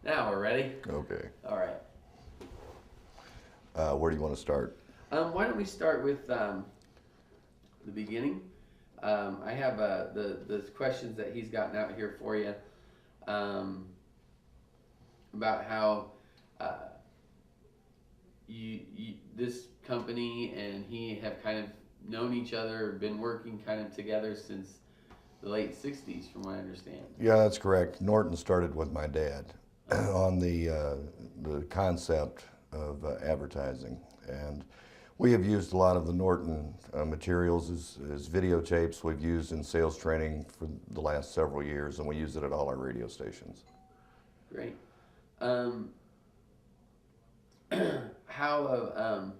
Now we're ready? Okay. All right. Where do you want to start? Why don't we start with the beginning? I have the questions that he's gotten out here for you um, about how uh, this company and he have kind of known each other, been working kind of together since the late 60s, from what I understand. Yeah, that's correct. Norton started with my dad on the concept of advertising, and we have used a lot of the Norton materials as videotapes. We've used in sales training for the last several years, and we use it at all our radio stations. Great. Um, how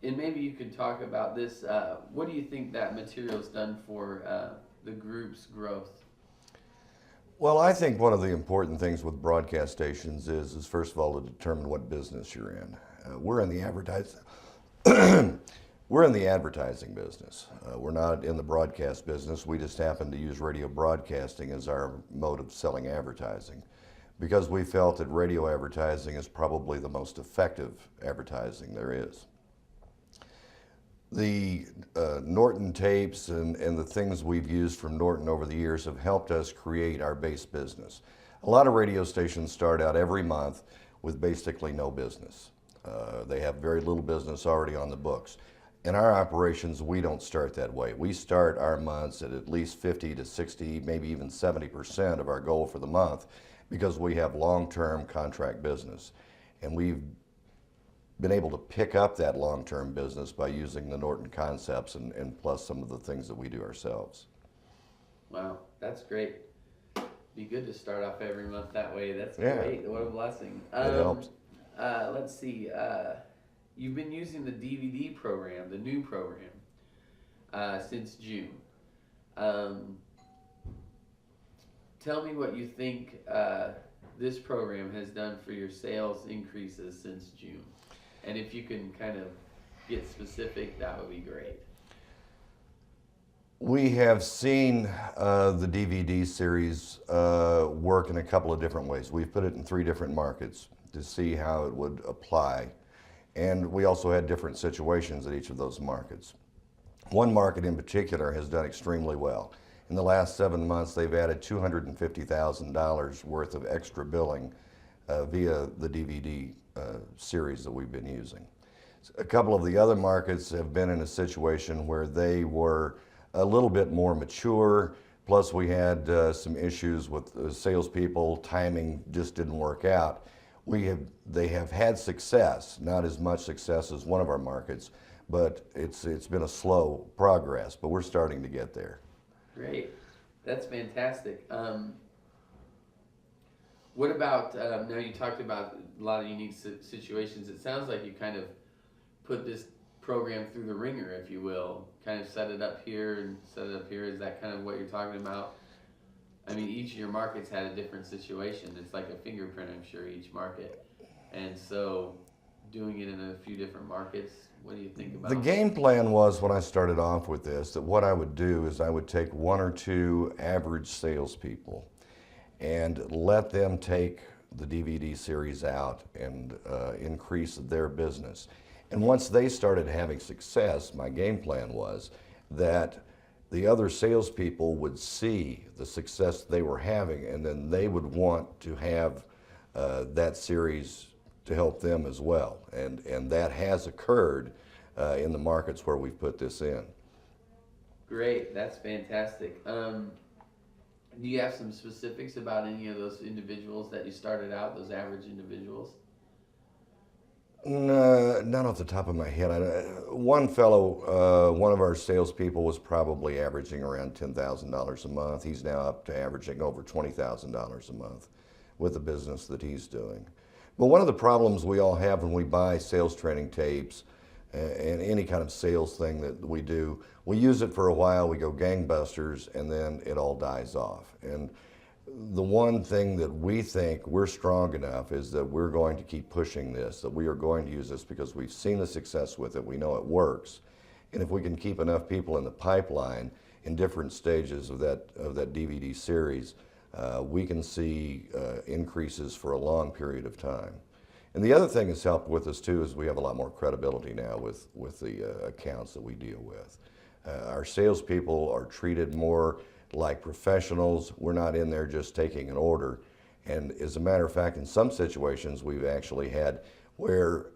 and maybe you could talk about this. What do you think that material's done for the group's growth? Well, I think one of the important things with broadcast stations is first of all to determine what business you're in. We're in the we're in the advertising business. We're not in the broadcast business. We just happen to use radio broadcasting as our mode of selling advertising, because we felt that radio advertising is probably the most effective advertising there is. The Norton tapes and the things we've used from Norton over the years have helped us create our base business. A lot of radio stations start out every month with basically no business. They have very little business already on the books. In our operations, we don't start that way. We start our months at least 50 to 60, maybe even 70% of our goal for the month, because we have long-term contract business. And we've been able to pick up that long-term business by using the Norton concepts and plus some of the things that we do ourselves. Wow, that's great. Be good to start off every month that way. That's Yeah. great. What a blessing. It helps. Let's see. You've been using the DVD program, the new program, since June. Um, Tell me what you think this program has done for your sales increases since June. And if you can kind of get specific, that would be great. We have seen the DVD series work in a couple of different ways. We've put it in 3 different markets to see how it would apply. And we also had different situations at each of those markets. One market in particular has done extremely well. In the last 7 months, they've added $250,000 worth of extra billing via the DVD series that we've been using. A couple of the other markets have been in a situation where they were a little bit more mature, plus we had some issues with salespeople, timing just didn't work out. They have had success, not as much success as one of our markets, but it's been a slow progress, but we're starting to get there. Great. That's fantastic. What about, now you talked about a lot of unique situations. It sounds like you kind of put this program through the ringer, if you will, kind of set it up here and set it up here. Is that kind of what you're talking about? I mean, each of your markets had a different situation. It's like a fingerprint, I'm sure, each market. And so doing it in a few different markets, what do you think about The game plan was, when I started off with this, that what I would do is I would take 1 or 2 average salespeople and let them take the DVD series out and increase their business. And once they started having success, my game plan was that the other salespeople would see the success they were having, and then they would want to have that series to help them as well. And that has occurred in the markets where we've put this in. Great, that's fantastic. Do you have some specifics about any of those individuals that you started out, those average individuals? No, not off the top of my head. One fellow, one of our salespeople, was probably averaging around $10,000 a month. He's now up to averaging over $20,000 a month with the business that he's doing. But one of the problems we all have when we buy sales training tapes and any kind of sales thing that we do, we use it for a while, we go gangbusters, and then it all dies off. And the one thing that we think we're strong enough is that we're going to keep pushing this, that we are going to use this because we've seen the success with it, we know it works. And if we can keep enough people in the pipeline in different stages of that DVD series, we can see increases for a long period of time. And the other thing that's helped with us too is we have a lot more credibility now with the accounts that we deal with. Our salespeople are treated more like professionals. We're not in there just taking an order. And as a matter of fact, in some situations, we've actually had where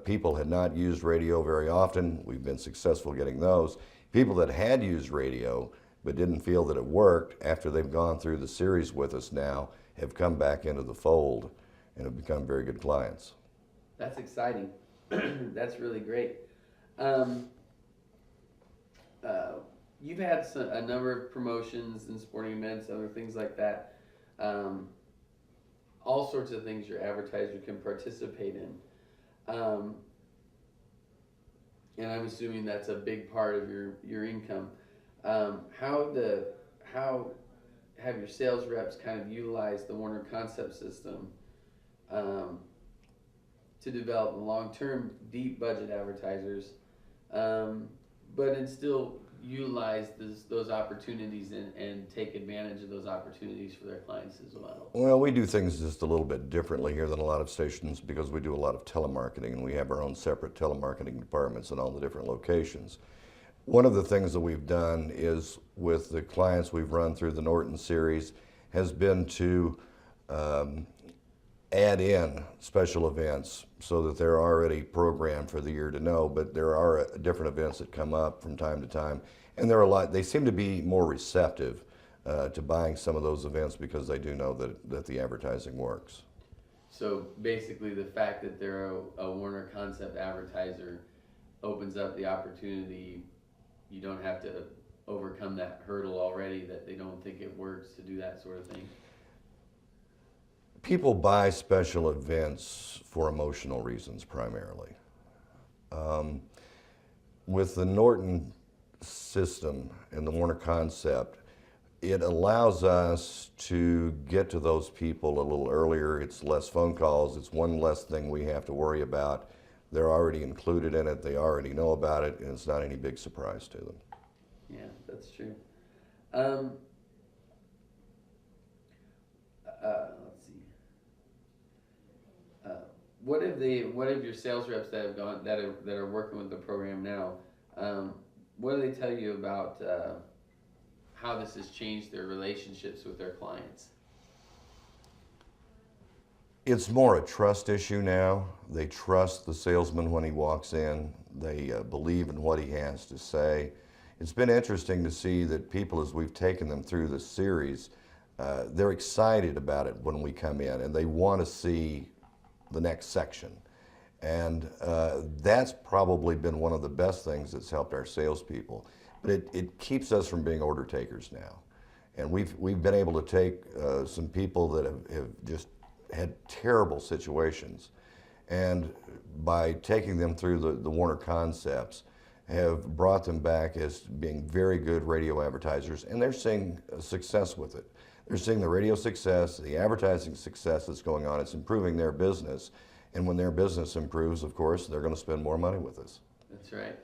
people had not used radio very often. We've been successful getting those. People that had used radio but didn't feel that it worked, after they've gone through the series with us now, have come back into the fold and have become very good clients. That's exciting. That's really great. You've had a number of promotions and sporting events, other things like that. All sorts of things your advertiser can participate in. And I'm assuming that's a big part of your income. How have your sales reps kind of utilized the Warner Concept System to develop long-term, deep budget advertisers, but still utilize those opportunities and take advantage of those opportunities for their clients as well? Well, we do things just a little bit differently here than a lot of stations because we do a lot of telemarketing, and we have our own separate telemarketing departments in all the different locations. One of the things that we've done is with the clients we've run through the Norton series has been to add in special events so that they're already programmed for the year to know, but there are different events that come up from time to time, and they seem to be more receptive to buying some of those events because they do know that the advertising works. So basically the fact that they're a Warner Concept advertiser opens up the opportunity. You don't have to overcome that hurdle already that they don't think it works to do that sort of thing. People buy special events for emotional reasons primarily. With the Norton system and the Warner Concept, it allows us to get to those people a little earlier. It's less phone calls. It's one less thing we have to worry about. They're already included in it. They already know about it, and it's not any big surprise to them. Yeah, that's true. Let's see. What have your sales reps that have gone that are working with the program now? What do they tell you about how this has changed their relationships with their clients? It's more a trust issue now. They trust the salesman when he walks in. They believe in what he has to say. It's been interesting to see that people, as we've taken them through this series, they're excited about it when we come in, and they want to see the next section. And that's probably been one of the best things that's helped our salespeople. But it keeps us from being order takers now. And we've been able to take some people that have just had terrible situations, and by taking them through the Warner Concepts, have brought them back as being very good radio advertisers, and they're seeing success with it. They're seeing the radio success, the advertising success that's going on. It's improving their business, and when their business improves, of course, they're going to spend more money with us. That's right.